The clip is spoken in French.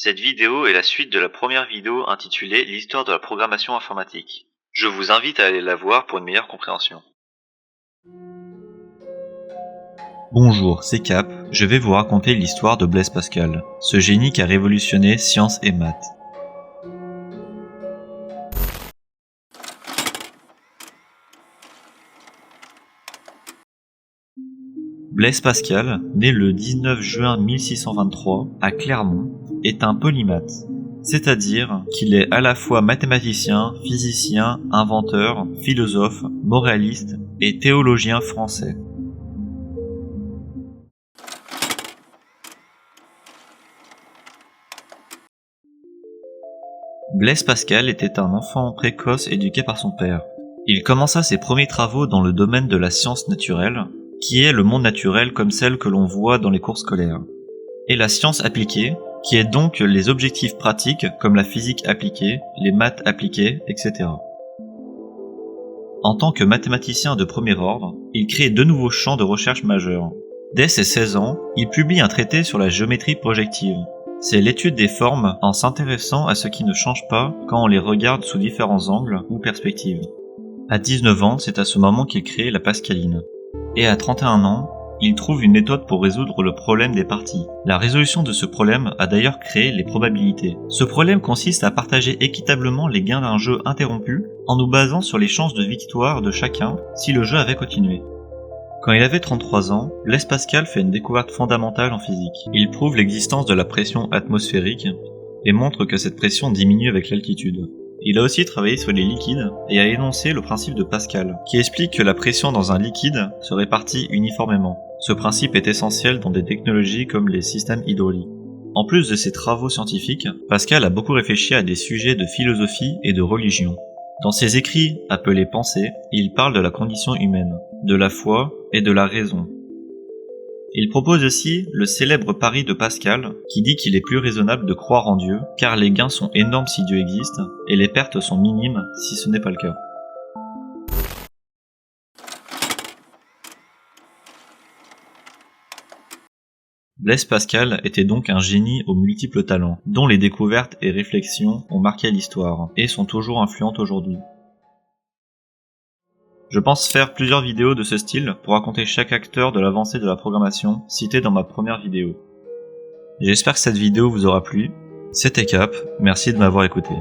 Cette vidéo est la suite de la première vidéo intitulée L'histoire de la programmation informatique. Je vous invite à aller la voir pour une meilleure compréhension. Bonjour, c'est Cap. Je vais vous raconter l'histoire de Blaise Pascal, ce génie qui a révolutionné sciences et maths. Blaise Pascal, né le 19 juin 1623 à Clermont, est un polymathe, c'est-à-dire qu'il est à la fois mathématicien, physicien, inventeur, philosophe, moraliste et théologien français. Blaise Pascal était un enfant précoce éduqué par son père. Il commença ses premiers travaux dans le domaine de la science naturelle, qui est le monde naturel comme celle que l'on voit dans les cours scolaires, et la science appliquée, qui est donc les objectifs pratiques comme la physique appliquée, les maths appliquées, etc. En tant que mathématicien de premier ordre, il crée deux nouveaux champs de recherche majeurs. Dès ses 16 ans, il publie un traité sur la géométrie projective. C'est l'étude des formes en s'intéressant à ce qui ne change pas quand on les regarde sous différents angles ou perspectives. À 19 ans, c'est à ce moment qu'il crée la Pascaline. Et à 31 ans, il trouve une méthode pour résoudre le problème des parties. La résolution de ce problème a d'ailleurs créé les probabilités. Ce problème consiste à partager équitablement les gains d'un jeu interrompu en nous basant sur les chances de victoire de chacun si le jeu avait continué. Quand il avait 33 ans, Blaise Pascal fait une découverte fondamentale en physique. Il prouve l'existence de la pression atmosphérique et montre que cette pression diminue avec l'altitude. Il a aussi travaillé sur les liquides et a énoncé le principe de Pascal, qui explique que la pression dans un liquide se répartit uniformément. Ce principe est essentiel dans des technologies comme les systèmes hydrauliques. En plus de ses travaux scientifiques, Pascal a beaucoup réfléchi à des sujets de philosophie et de religion. Dans ses écrits, appelés pensées, il parle de la condition humaine, de la foi et de la raison. Il propose aussi le célèbre pari de Pascal, qui dit qu'il est plus raisonnable de croire en Dieu, car les gains sont énormes si Dieu existe, et les pertes sont minimes si ce n'est pas le cas. Blaise Pascal était donc un génie aux multiples talents, dont les découvertes et réflexions ont marqué l'histoire, et sont toujours influentes aujourd'hui. Je pense faire plusieurs vidéos de ce style pour raconter chaque acteur de l'avancée de la programmation cité dans ma première vidéo. J'espère que cette vidéo vous aura plu. C'était Cap, merci de m'avoir écouté.